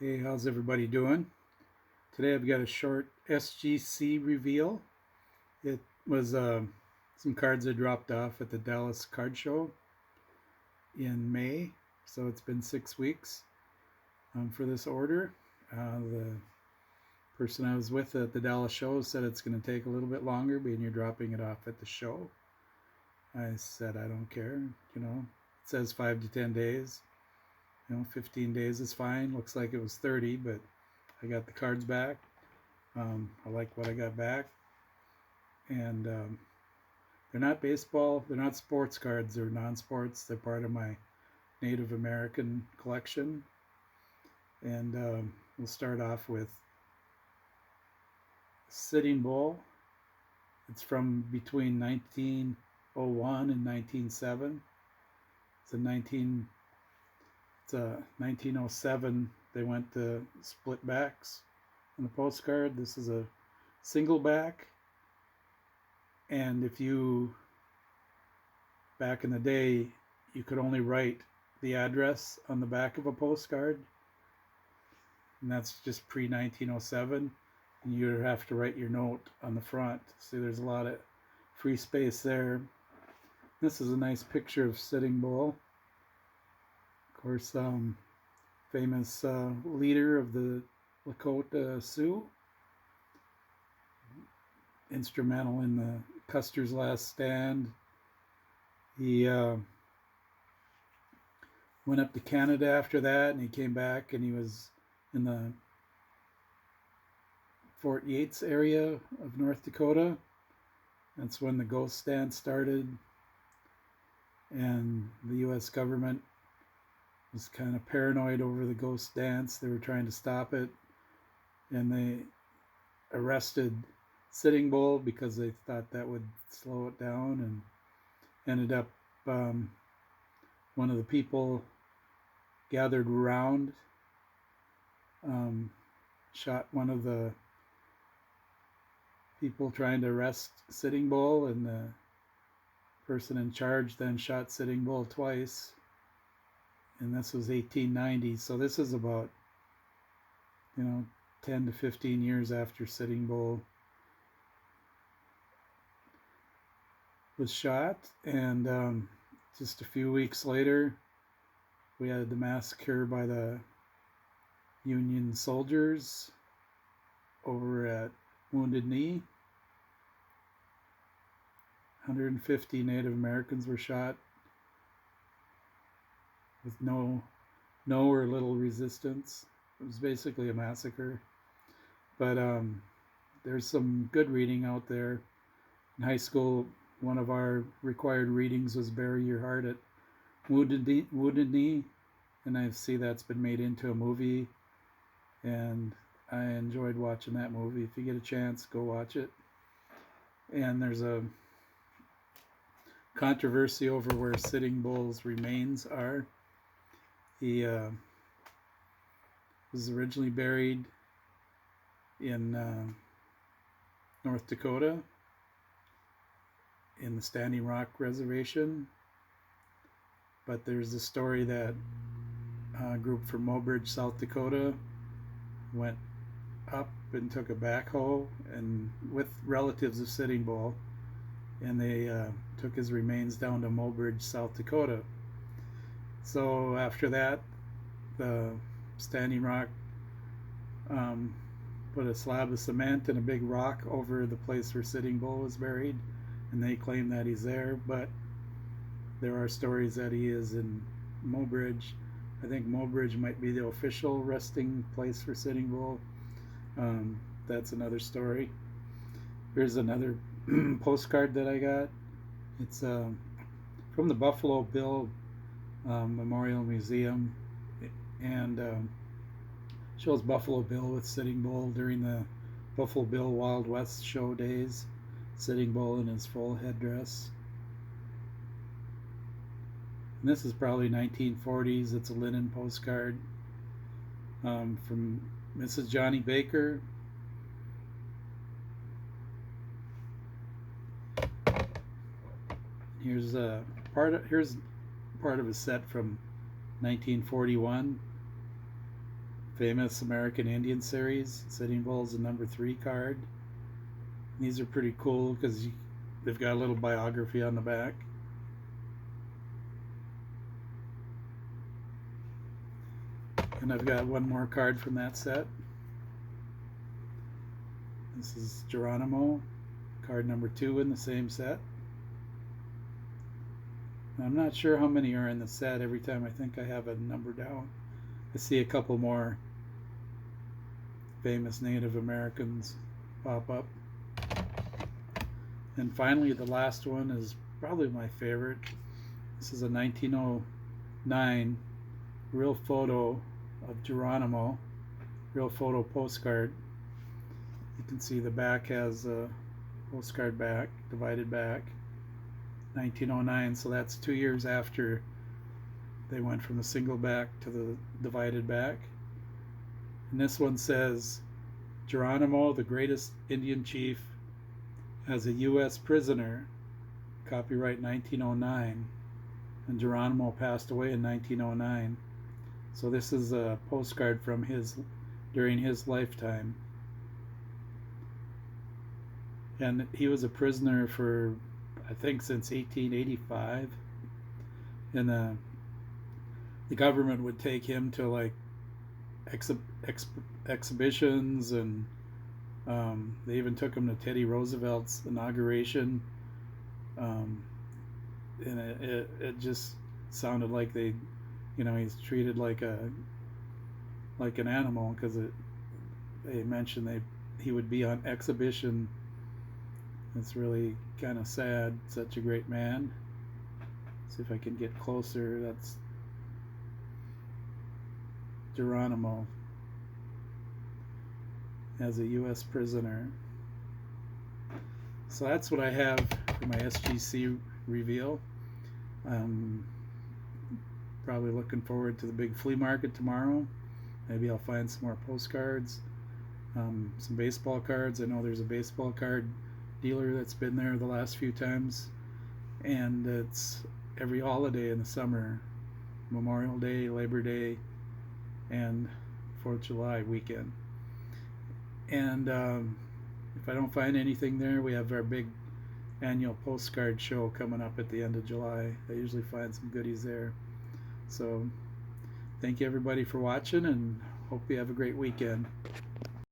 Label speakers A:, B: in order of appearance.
A: Hey, how's everybody doing? Today I've got a short SGC reveal. It was some cards I dropped off at the Dallas Card Show in May, so it's been 6 weeks for this order. The person I was with at the Dallas show said it's going to take a little bit longer, being you're dropping it off at the show. I said I don't care. It says 5 to 10 days. 15 days is fine. Looks like it was 30, but I got the cards back. I like what I got back, and they're not baseball. They're not sports cards. They're non-sports. They're part of my Native American collection, and we'll start off with Sitting Bull. It's from between 1901 and 1907. It's a 1907. They went to split backs on the postcard. This is a single back, and if you back in the day, you could only write the address on the back of a postcard, and that's just pre 1907. And you'd have to write your note on the front. See, there's a lot of free space there. This is a nice picture of Sitting Bull. Of course, famous leader of the Lakota Sioux, instrumental in the Custer's Last Stand. He went up to Canada after that, and he came back, and he was in the Fort Yates area of North Dakota. That's when the ghost dance started, and the U.S. government was kind of paranoid over the ghost dance. They were trying to stop it, and they arrested Sitting Bull because they thought that would slow it down, and ended up one of the people gathered around shot one of the people trying to arrest Sitting Bull, and the person in charge then shot Sitting Bull twice, and this was 1890. So this is about 10 to 15 years after Sitting Bull was shot, and just a few weeks later we had the massacre by the Union soldiers over at Wounded Knee. 150 Native Americans were shot with no or little resistance. It was basically a massacre. But there's some good reading out there. In high school, one of our required readings was Bury Your Heart at Wounded Knee, and I see that's been made into a movie, and I enjoyed watching that movie. If you get a chance, go watch it. And there's a controversy over where Sitting Bull's remains are. He was originally buried in North Dakota in the Standing Rock Reservation, but there's a story that a group from Mobridge, South Dakota went up and took a backhoe and with relatives of Sitting Bull, and they took his remains down to Mobridge, South Dakota. So after that, the Standing Rock put a slab of cement and a big rock over the place where Sitting Bull was buried, and they claim that he's there, but there are stories that he is in Mobridge. I think Mobridge might be the official resting place for Sitting Bull. That's another story. Here's another postcard that I got. It's from the Buffalo Bill Memorial Museum, and shows Buffalo Bill with Sitting Bull during the Buffalo Bill Wild West show days. Sitting Bull in his full headdress. And this is probably 1940s. It's a linen postcard from Mrs. Johnny Baker. Here's part of a set from 1941. famous American Indian series. Sitting Bull's a #3 card. These are pretty cool because they've got a little biography on the back. And I've got one more card from that set. This is Geronimo, card #2 in the same set. I'm not sure how many are in the set. Every time I think I have a number down, I see a couple more famous Native Americans pop up. And finally, the last one is probably my favorite. This is a 1909 real photo of Geronimo, real photo postcard. You can see the back has a postcard back, divided back, 1909, so that's 2 years after they went from the single back to the divided back. And this one says, Geronimo, the greatest Indian chief, as a U.S. prisoner, copyright 1909, and Geronimo passed away in 1909. So this is a postcard from during his lifetime. And he was a prisoner for, I think, since 1885. And the government would take him to like exhibitions, and they even took him to Teddy Roosevelt's inauguration. And it just sounded like he's treated like an animal, because they mentioned he would be on exhibition. It's really kind of sad. Such a great man. See if I can get closer. That's Geronimo as a U.S. prisoner. So that's what I have for my SGC reveal. Probably looking forward to the big flea market tomorrow. Maybe I'll find some more postcards, some baseball cards. I know there's a baseball card dealer that's been there the last few times, and it's every holiday in the summer, Memorial Day, Labor Day, and 4th of July weekend. And if I don't find anything there, we have our big annual postcard show coming up at the end of July. I usually find some goodies there. So thank you everybody for watching, and hope you have a great weekend.